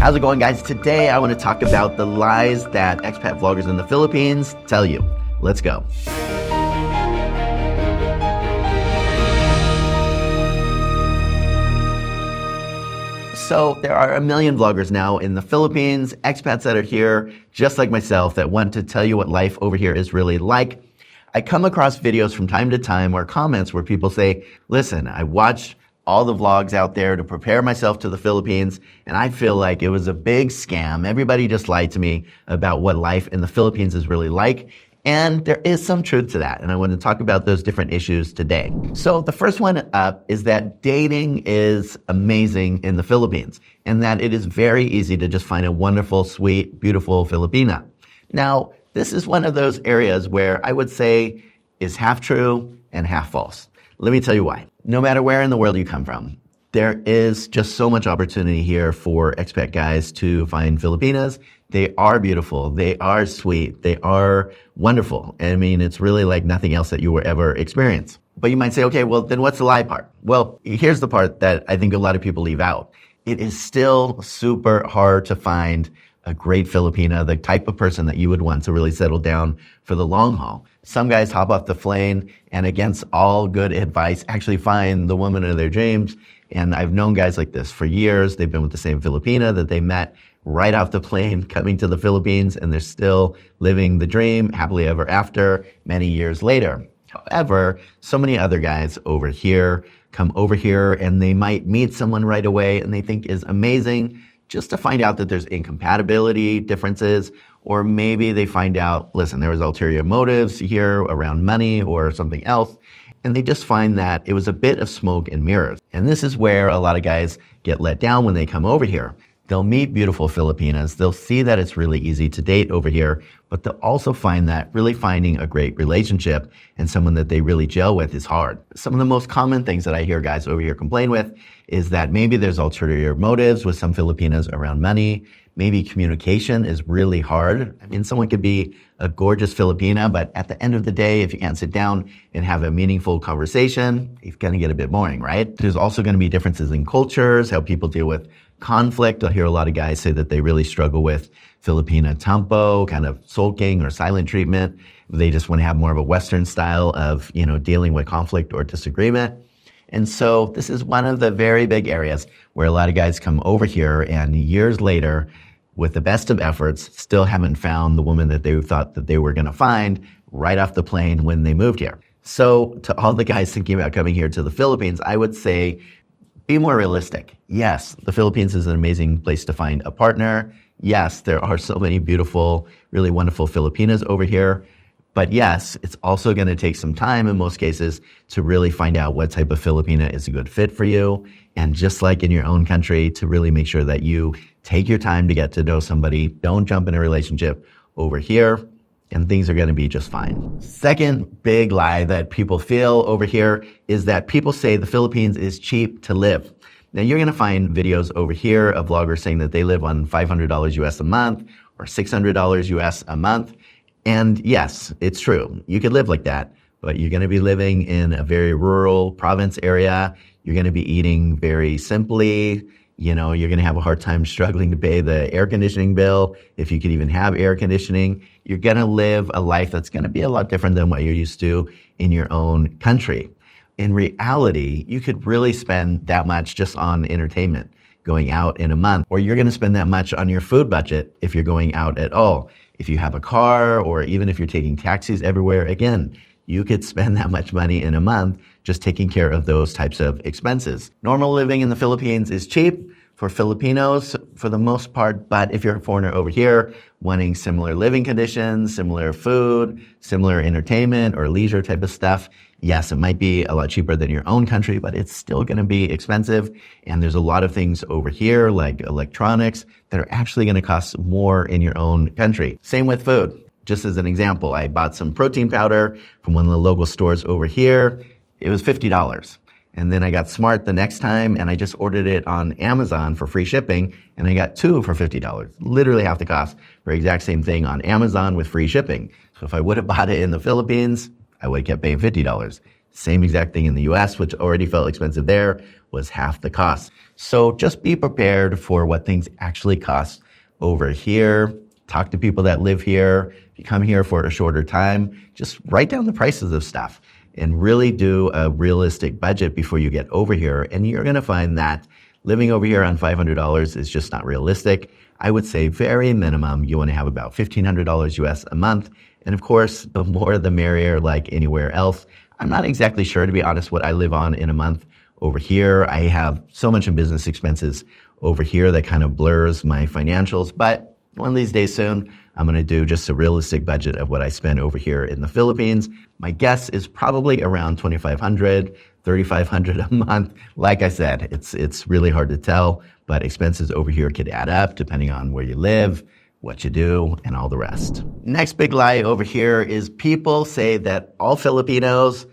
How's it going, guys? Today I want to talk about the lies that expat vloggers in the Philippines tell you. Let's go. So there are a million vloggers now in the Philippines, expats that are here, just like myself, that want to tell you what life over here is really like. I come across videos from time to time or comments where people say, listen, I watched all the vlogs out there to prepare myself to the Philippines, and I feel like it was a big scam. Everybody just lied to me about what life in the Philippines is really like. And there is some truth to that, and I want to talk about those different issues today. So the first one up is that dating is amazing in the Philippines, and that it is very easy to just find a wonderful, sweet, beautiful Filipina. Now, this is one of those areas where I would say is half true and half false. Let me tell you why. No matter where in the world you come from, there is just so much opportunity here for expat guys to find Filipinas. They are beautiful. They are sweet. They are wonderful. I mean, it's really like nothing else that you will ever experience. But you might say, okay, well, then what's the lie part? Well, here's the part that I think a lot of people leave out. It is still super hard to find a great Filipina, the type of person that you would want to really settle down for the long haul. Some guys hop off the plane and, against all good advice, actually find the woman of their dreams. And I've known guys like this for years. They've been with the same Filipina that they met right off the plane coming to the Philippines, and they're still living the dream happily ever after many years later. However, so many other guys over here come over here and they might meet someone right away and they think is amazing, just to find out that there's incompatibility differences, or maybe they find out, listen, there was ulterior motives here around money or something else, and they just find that it was a bit of smoke and mirrors. And this is where a lot of guys get let down when they come over here. They'll meet beautiful Filipinas, they'll see that it's really easy to date over here, but they'll also find that really finding a great relationship and someone that they really gel with is hard. Some of the most common things that I hear guys over here complain with is that maybe there's ulterior motives with some Filipinas around money. Maybe communication is really hard. I mean, someone could be a gorgeous Filipina, but at the end of the day, if you can't sit down and have a meaningful conversation, it's going to get a bit boring, right? There's also going to be differences in cultures, how people deal with conflict. I hear a lot of guys say that they really struggle with Filipina tampo, kind of sulking or silent treatment. They just want to have more of a Western style of, dealing with conflict or disagreement. And so this is one of the very big areas where a lot of guys come over here and years later, with the best of efforts, still haven't found the woman that they thought that they were going to find right off the plane when they moved here. So to all the guys thinking about coming here to the Philippines, I would say, be more realistic. Yes, the Philippines is an amazing place to find a partner. Yes, there are so many beautiful, really wonderful Filipinas over here. But yes, it's also going to take some time in most cases to really find out what type of Filipina is a good fit for you. And just like in your own country, to really make sure that you take your time to get to know somebody. Don't jump in a relationship over here, and things are going to be just fine. Second big lie that people feel over here is that people say the Philippines is cheap to live. Now, you're going to find videos over here of vloggers saying that they live on $500 US a month or $600 US a month. And yes, it's true. You could live like that, but you're going to be living in a very rural province area. You're going to be eating very simply. You're going to have a hard time struggling to pay the air conditioning bill, if you could even have air conditioning. You're going to live a life that's going to be a lot different than what you're used to in your own country. In reality, you could really spend that much just on entertainment going out in a month, or you're going to spend that much on your food budget if you're going out at all. If you have a car, or even if you're taking taxis everywhere, again, you could spend that much money in a month just taking care of those types of expenses. Normal living in the Philippines is cheap for Filipinos for the most part, but if you're a foreigner over here wanting similar living conditions, similar food, similar entertainment or leisure type of stuff, yes, it might be a lot cheaper than your own country, but it's still going to be expensive. And there's a lot of things over here like electronics that are actually going to cost more in your own country. Same with food. Just as an example, I bought some protein powder from one of the local stores over here. It was $50. And then I got smart the next time and I just ordered it on Amazon for free shipping, and I got two for $50. Literally half the cost for the exact same thing on Amazon with free shipping. So if I would have bought it in the Philippines, I would have kept paying $50. Same exact thing in the US, which already felt expensive there, was half the cost. So just be prepared for what things actually cost over here. Talk to people that live here. If you come here for a shorter time, just write down the prices of stuff and really do a realistic budget before you get over here. And you're going to find that living over here on $500 is just not realistic. I would say very minimum, you want to have about $1,500 US a month. And of course, the more the merrier, like anywhere else. I'm not exactly sure, to be honest, what I live on in a month over here. I have so much in business expenses over here that kind of blurs my financials. But one of these days soon, I'm going to do just a realistic budget of what I spend over here in the Philippines. My guess is probably around $2,500, $3,500 a month. Like I said, it's really hard to tell, but expenses over here could add up depending on where you live, what you do, and all the rest. Next big lie over here is people say that all Filipinos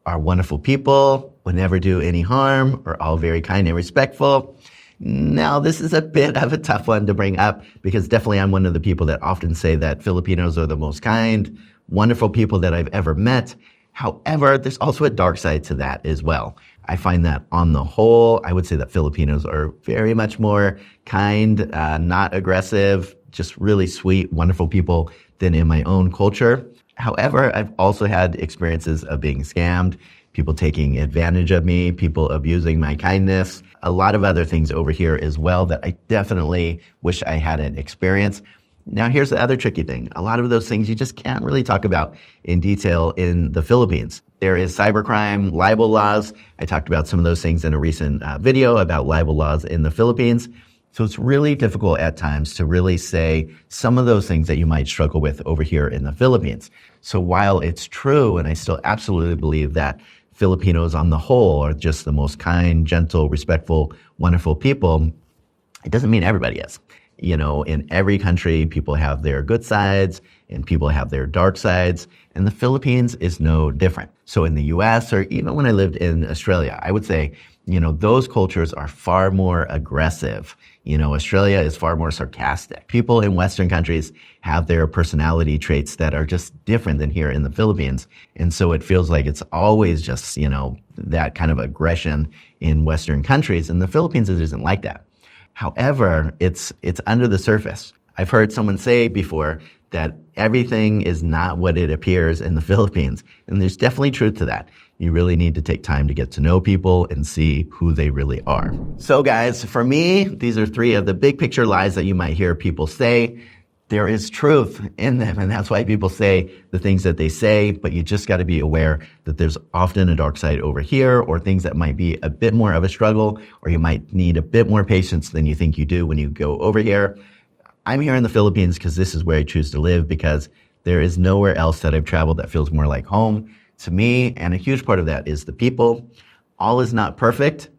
are wonderful people, would never do any harm, are all very kind and respectful. Now, this is a bit of a tough one to bring up because definitely I'm one of the people that often say that Filipinos are the most kind, wonderful people that I've ever met. However, there's also a dark side to that as well. I find that on the whole, I would say that Filipinos are very much more kind, not aggressive, just really sweet, wonderful people than in my own culture. However, I've also had experiences of being scammed, people taking advantage of me, people abusing my kindness, a lot of other things over here as well that I definitely wish I hadn't experienced. Now, here's the other tricky thing. A lot of those things you just can't really talk about in detail in the Philippines. There is cybercrime, libel laws. I talked about some of those things in a recent video about libel laws in the Philippines. So it's really difficult at times to really say some of those things that you might struggle with over here in the Philippines. So while it's true, and I still absolutely believe that Filipinos on the whole are just the most kind, gentle, respectful, wonderful people, it doesn't mean everybody is. You know, in every country, people have their good sides and people have their dark sides, and the Philippines is no different. So in the US, or even when I lived in Australia, I would say, you know, those cultures are far more aggressive. You know, Australia is far more sarcastic. People in Western countries have their personality traits that are just different than here in the Philippines. And so it feels like it's always just, you know, that kind of aggression in Western countries. And the Philippines isn't like that. However, it's under the surface. I've heard someone say before that everything is not what it appears in the Philippines. And there's definitely truth to that. You really need to take time to get to know people and see who they really are. So guys, for me, these are 3 of the big picture lies that you might hear people say. There is truth in them, and that's why people say the things that they say, but you just got to be aware that there's often a dark side over here, or things that might be a bit more of a struggle, or you might need a bit more patience than you think you do when you go over here. I'm here in the Philippines because this is where I choose to live, because there is nowhere else that I've traveled that feels more like home to me, and a huge part of that is the people. All is not perfect,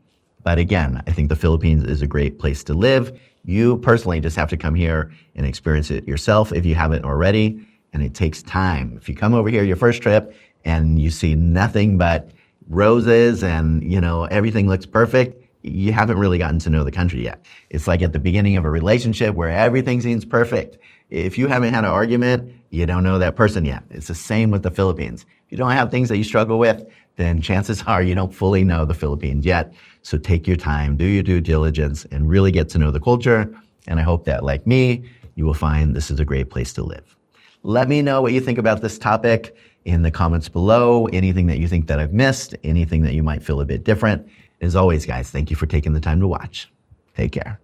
but again, I think the Philippines is a great place to live. You personally just have to come here and experience it yourself if you haven't already, and it takes time. If you come over here your first trip and you see nothing but roses and, you know, everything looks perfect, you haven't really gotten to know the country yet. It's like at the beginning of a relationship where everything seems perfect. If you haven't had an argument, you don't know that person yet. It's the same with the Philippines. If you don't have things that you struggle with, then chances are you don't fully know the Philippines yet. So take your time, do your due diligence, and really get to know the culture. And I hope that, like me, you will find this is a great place to live. Let me know what you think about this topic in the comments below. Anything that you think that I've missed, anything that you might feel a bit different. As always, guys, thank you for taking the time to watch. Take care.